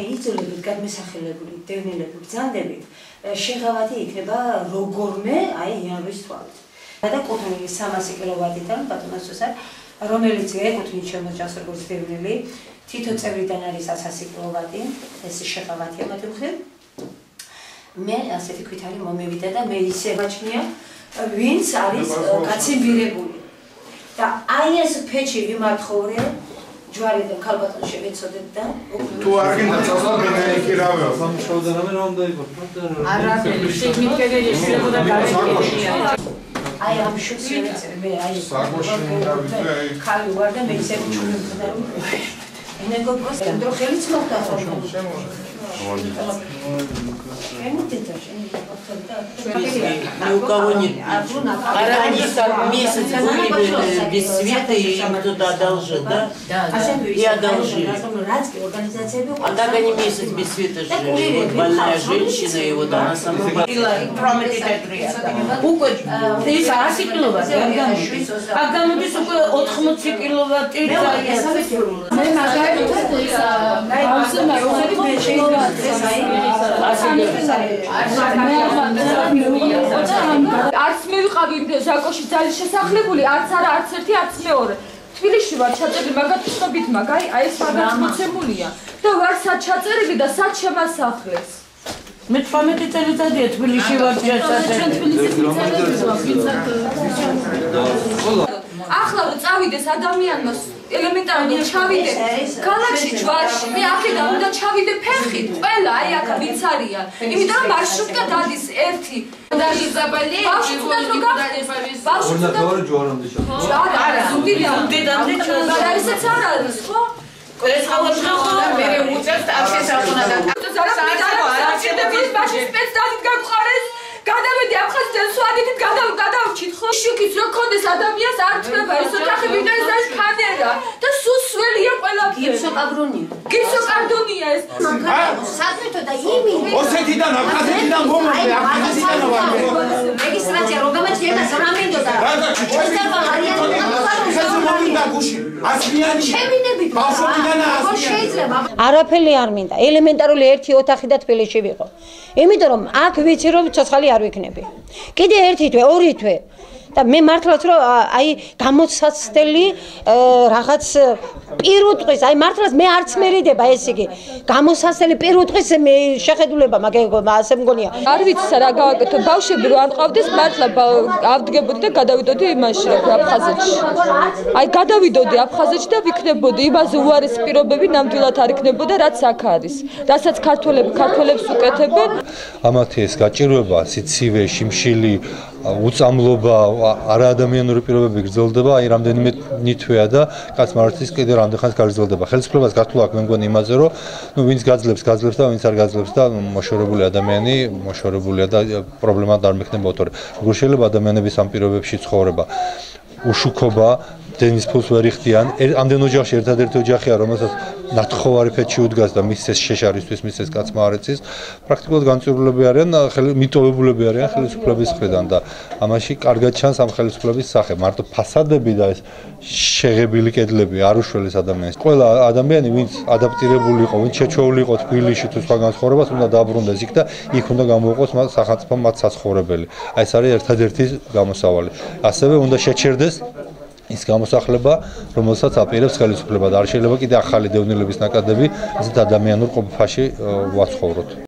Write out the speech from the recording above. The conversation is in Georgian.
იძულებით გადმესახელებული დევნილები ბრძანდებით შეღავათი იქნება როგორმე აი იანვრის თვალით. და კუთვნილი 300 კილოვატიდან ბატონოსთან რომელიც ეკუთვნით შემოჭრას როგორც დევნილი თითო წევრიდან არის 100 კილოვატი ეს შეღავათია მათ მხრივ. მე ასეთი ქვით არის მომევიდა და მე ისე ვაჩნია ვინც არის გაცემბირებული. და აი ეს ფეჩი ვიმართხოვრე ჯვარიდან ქალბატონს შევეცოდეთ და თუ არ გინდა წასვლა მე იქი რავეო სამშობლო და რა უნდა იყოს არაფერი შემიდგენელი შეებოდა გარეკეთია აი ამ შუქს მე აი ხალი ვარ და მე ისე ვჩუნებდა ენერგოპოს დრო ხელიც მოხდა месяц без света и кто-то одолжил, да? И одолжили. А так они месяц без света жили. Вот больная женщина, и вот она сама... არც მე ვიყავი ჟაკოში ძალის შესახლებული, არც ერთი, არც მეორე. თბილისში ვარ ჩაწერილი, მაგათვისობით მაგარი, აი ეს მაგათ მოცემულია და ვარ სად ჩაწერილი და სად შემასახლეს. მე 18 წელიწადია თბილისში ვარ ჩაწერილი. ახლა რომ წავიდეს ადამიანმა ელემენტარულად ჩავიდე ქალაქში ჯვარში მე აქედან უნდა ჩავიდე ფეხით ყველა აი აქ ვინც არიან იმიტომ რომ მარშრუტკა დადის ერთი Даже заболели, არა ზუდიდამდე და ისეც არ არის ხო? ეს ხალხი მე უწევს აქცეს აღუნა და გადავედი აფხაზეთიდან სვადითით გადავჭით ხო? შუქიც რო კონდეს ადამიანს არ თქება ეს ოთახები და ეს არის კამერა და სუსველია ყველაფერი. გიფსოკარდონია ეს. საერთოდ და იმი ოსეთიდან აფხაზეთიდან მომწე აფხაზეთიდან ვარ. რეგისტრაცია რო გამაჩნია და სრამინდოდა. არაფერი არ მინდა. ელემენტარული ერთი ოთახი და თბილისში ვიყო. იმიტომ რომ აქ ვიცი რომ ცოცხალი არ ვიქნები. კიდე ერთი თვე, ორი თვე. და მე მართლაც რომ აი გამოცაცდელი რაღაც პირუტყვის, აი მართლაც მე არც მერიდება ეს იგი. გამოცაცდელი პირუტყვის მე შეხედულება ასე მგონია. არ ვიცი რა გავაკეთო, ბავშვები რო არ მყავდეს, მართლა ავდგებოდი და გადავიდოდი იმაში რა აფხაზეთში. აი გადავიდოდი აფხაზეთში და ვიქნებოდი იმაზე უარეს პირობები ნამდვილად არ იქნებოდა რაც აქ არის. რასაც ქართველებს უკეთებენ. ამათი ეს გაჭირვება, სიცივე, შიმშილი, უწამლობა, არაადამიანური პირობები გრძელდება, აი რამდენიმე ნითვეა და კაც მართვის კიდე რამდენ ხანს გაგრძელდება. ხელისუფლებას გართულა აქ მე მგონი იმაზე, რომ ვინც გაძლებს და ვინც არ გაძლებს და მოშორებული ადამიანი, მოშორებულია და პრობლემა არ მექნებოდა. როგორ შეიძლება ადამიანების ამ პირობებში ცხოვრება? უშუქობა დენის ფულს ვერ იხდიან. ამდენ ოჯახში ერთადერთი ოჯახია, რომელსაც ნათხოვარი ფეთში უდგას და მის ეს შეშარისთვის, მის ეს კაცმა არ ეცის. პრაქტიკულად განწირულები არიან, მიტოვებულები არიან ხელისუფლების მხრიდან და ამაში კარგად ჩანს ამ ხელისუფლების სახე. მარტო ფასადები და ეს შეღებილი კედლები არ უშველეს ადამიანს. ყველა ადამიანი, ვინც ადაპტირებული იყო, ვინც შეჩვეული იყო თბილისში თუ სხვა განსხვავებას, უნდა დაბრუნდეს იქ და იქ უნდა გამოუყოს სახელმწიფომ მათ საცხოვრებელი. აი ეს არის ერთადერთი გამოსავალი. ასევე უნდა შეჩერდეს ის გამოსახლება, რომელსაც აპირებს ხელისუფლება და არ შეიძლება კიდე ახალი დევნილების ნაკადები ისეთ ადამიანურ ყოფაში ვაცხოვროთ.